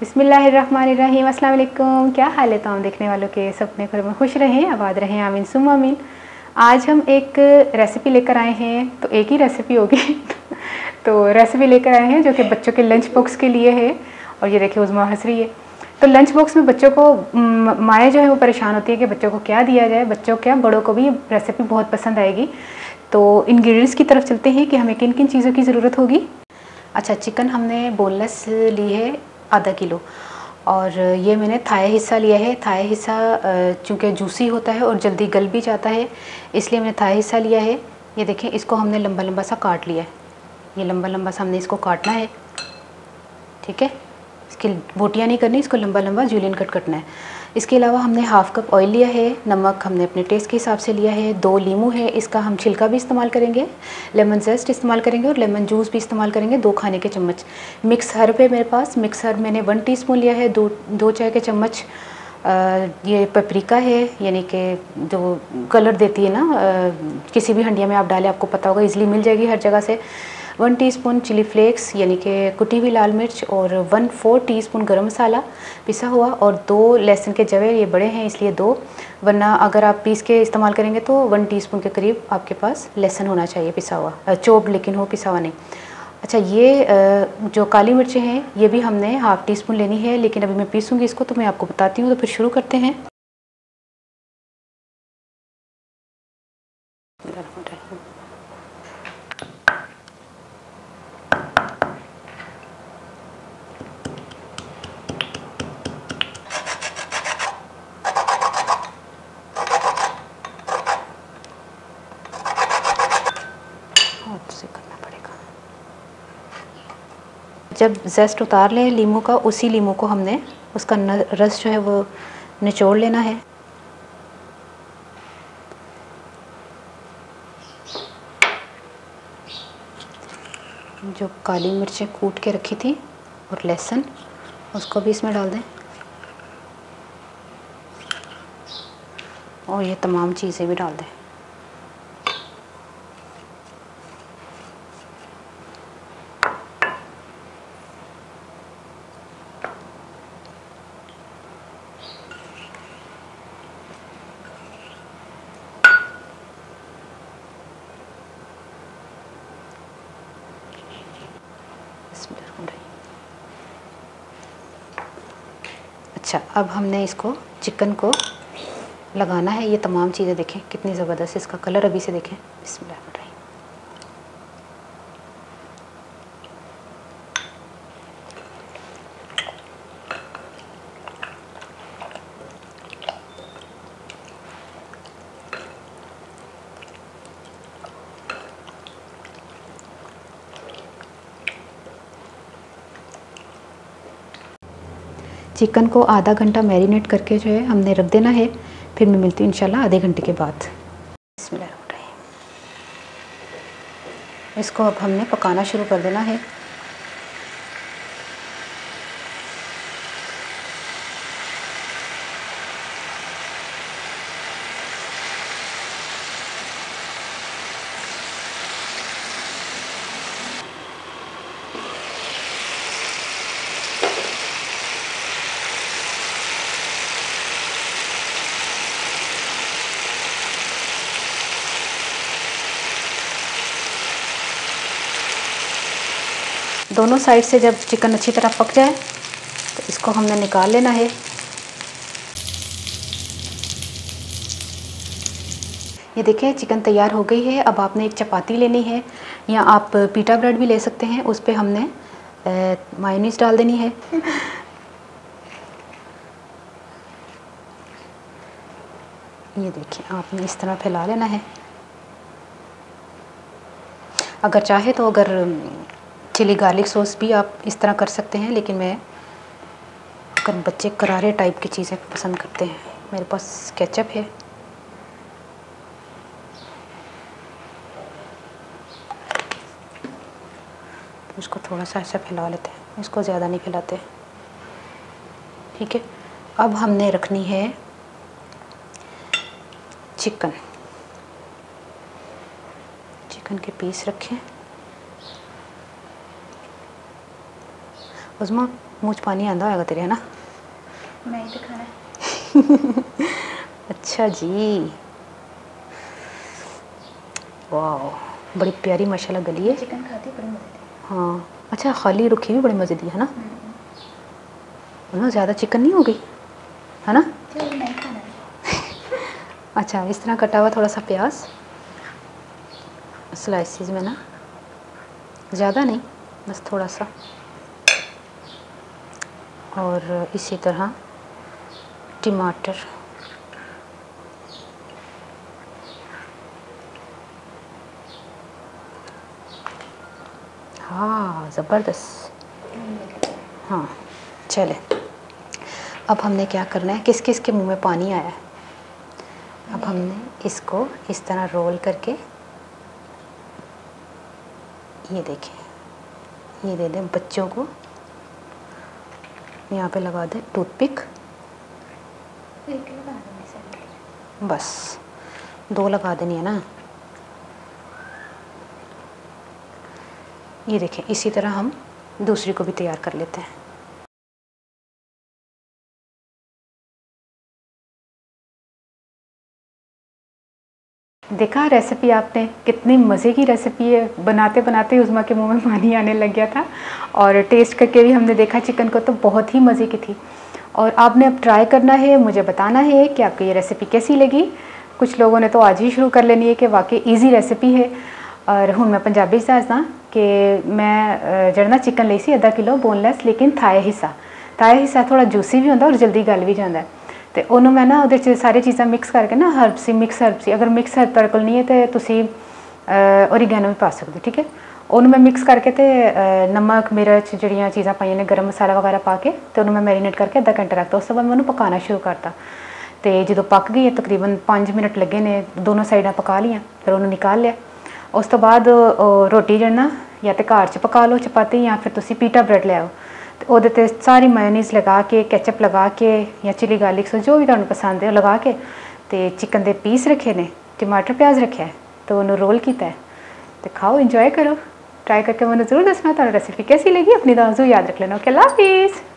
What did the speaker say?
बिस्मिल्लाहिर्रहमानिर्रहीम। अस्सलाम वालेकुम। क्या हाल है तमाम देखने वालों के? सब अपने घर में खुश रहें, आबाद रहें, आमीन सुम्मा आमीन। आज हम एक रेसिपी लेकर आए हैं, तो एक ही रेसिपी होगी तो रेसिपी लेकर आए हैं जो कि बच्चों के लंच बॉक्स के लिए है। और ये देखिए उज़मा हंस रही है। तो लंच बॉक्स में बच्चों को माएँ जो है वो परेशान होती है कि बच्चों को क्या दिया जाए। बच्चों क्या बड़ों को भी रेसिपी बहुत पसंद आएगी। तो इंग्रेडिएंट्स की तरफ चलते हैं कि हमें किन किन चीज़ों की ज़रूरत होगी। अच्छा, चिकन हमने बोनलेस ली है आधा किलो, और ये मैंने थाई हिस्सा लिया है। थाई हिस्सा चूँकि जूसी होता है और जल्दी गल भी जाता है, इसलिए मैंने थाई हिस्सा लिया है। ये देखें, इसको हमने लंबा लंबा सा काट लिया है। ये लंबा लंबा सा हमने इसको काटना है, ठीक है। इसकी बोटियाँ नहीं करनी, इसको लंबा लंबा जूलियन कट करना है। इसके अलावा हमने हाफ़ कप ऑयल लिया है। नमक हमने अपने टेस्ट के हिसाब से लिया है। 2 लीमू है, इसका हम छिलका भी इस्तेमाल करेंगे, लेमन जेस्ट इस्तेमाल करेंगे और लेमन जूस भी इस्तेमाल करेंगे। 2 खाने के चम्मच मिक्स हर्ब है मेरे पास। मिक्स हर्ब मैंने 1 टीस्पून लिया है। 2 चाय के चम्मच ये पेपरिका है, यानी कि जो कलर देती है ना, किसी भी हंडिया में आप डालें, आपको पता होगा, इजीली मिल जाएगी हर जगह से। 1 टीस्पून चिली फ्लेक्स यानी कि कुटी हुई लाल मिर्च, और 1/4 टीस्पून गरम मसाला पिसा हुआ, और 2 लहसुन के जवे। ये बड़े हैं इसलिए 2, वरना अगर आप पीस के इस्तेमाल करेंगे तो 1 टीस्पून के करीब आपके पास लहसुन होना चाहिए पिसा हुआ, चॉप्ड लेकिन हो, पिसा हुआ नहीं। अच्छा, ये जो काली मिर्चें हैं ये भी हमने हाफ़ टीस्पून लेनी है, लेकिन अभी मैं पीसूँगी इसको तो मैं आपको बताती हूँ। तो फिर शुरू करते हैं। जब जेस्ट उतार लें लीमू का, उसी लीमू को हमने उसका रस जो है वो निचोड़ लेना है। जो काली मिर्चें कूट के रखी थी और लहसुन, उसको भी इसमें डाल दें, और ये तमाम चीज़ें भी डाल दें। अच्छा, अब हमने इसको चिकन को लगाना है। ये तमाम चीज़ें देखें कितनी ज़बरदस्त इसका कलर अभी से देखें। बिस्मिल्लाह। चिकन को आधा घंटा मैरिनेट करके जो है हमने रख देना है। फिर मैं मिलती हूँ इंशाल्लाह आधे घंटे के बाद। इसको अब हमने पकाना शुरू कर देना है। दोनों साइड से जब चिकन अच्छी तरह पक जाए तो इसको हमने निकाल लेना है। ये देखें चिकन तैयार हो गई है। अब आपने एक चपाती लेनी है, या आप पीटा ब्रेड भी ले सकते हैं। उस पर हमने मायोनीज़ डाल देनी है। ये देखिए, आपने इस तरह फैला लेना है। अगर चाहे तो अगर चिली गार्लिक सॉस भी आप इस तरह कर सकते हैं, लेकिन मैं अगर बच्चे करारे टाइप की चीज़ें पसंद करते हैं, मेरे पास केचप है। इसको थोड़ा सा ऐसा फैला लेते हैं, इसको ज़्यादा नहीं फैलाते, ठीक है। अब हमने रखनी है चिकन के पीस रखें। उज़मा, मुँह पानी आंदा होगा तेरे, है ना? मैं ही तो खाना है। अच्छा जी, वाह बड़ी प्यारी माशाल्लाह गली है। चिकन खाती बड़ी मज़े की। हाँ अच्छा, खाली रुखी भी बड़ी मज़े दी है ना? ना ज़्यादा चिकन नहीं हो गई है ना? नहीं खाना है। अच्छा, इस तरह कटा हुआ थोड़ा सा प्याज स्लाइसिस में ना, ज़्यादा नहीं, बस थोड़ा सा। और इसी तरह टमाटर, हाँ ज़बरदस्त। हाँ चले, अब हमने क्या करना है, किस किस के मुंह में पानी आया है, अब हमने इसको इस तरह रोल करके, ये देखें, ये दे दें बच्चों को, यहाँ पे लगा दें टूथपिक, बस 2 लगा देनी है ना। ये देखें, इसी तरह हम दूसरी को भी तैयार कर लेते हैं। देखा रेसिपी आपने, कितनी मज़े की रेसिपी है। बनाते बनाते उज़्मा के मुंह में पानी आने लग गया था, और टेस्ट करके भी हमने देखा चिकन को, तो बहुत ही मज़े की थी। और आपने अब ट्राई करना है, मुझे बताना है कि आपको ये रेसिपी कैसी लगी। कुछ लोगों ने तो आज ही शुरू कर लेनी है कि वाकई ईजी रेसिपी है। और हूँ मैं पंजाबी दसदा कि मैं जड़ा चिकन ली सी आधा किलो बोनलैस, लेकिन थाए हिस्सा थोड़ा जूसी भी होंदा और जल्दी गल भी जाता है। तो उन्होंने मैं ना वो सारी चीज़ा मिक्स करके ना, हर्बसी मिक्स हर्बसी, अगर मिक्स हर्ब तुहाडे कोल नहीं है तो तुसी ओरिगैनो भी पा सकते, ठीक है। उन्होंने मैं मिक्स करके तो नमक मिर्च जड़ियाँ चीज़ा पाई ने, गर्म मसाला वगैरह पा के, तो उन्होंने मैं मैरीनेट करके आधा घंटा रखता। उस तो बाद मैं उन्होंने पकाना शुरू करता, तो जो पक गई है, तकरीबन 5 मिनट लगे ने, दोनों साइडां पका लियाँ, फिर उन्होंने निकाल लिया। उस तो बाद रोटी जड़ना या तो घर च पका लो चपाती, या फिर तुसी पीटा ब्रेड ले आओ, तो वो सारी मायोनीज लगा के, कैचअप लगा के, या चिली गार्लिक सॉस जो भी तुहानू पसंद है लगा के, तो चिकन के पीस रखे ने, टमाटर प्याज रखे है, तो उन्होंने रोल किया है, तो खाओ इंजॉय करो। ट्राई करके मैंने ज़रूर दसना तुहानू रेसिपी कैसी लगी। अपनी दुआ याद रख लेना। ओके, अल्लाह हाफिज़।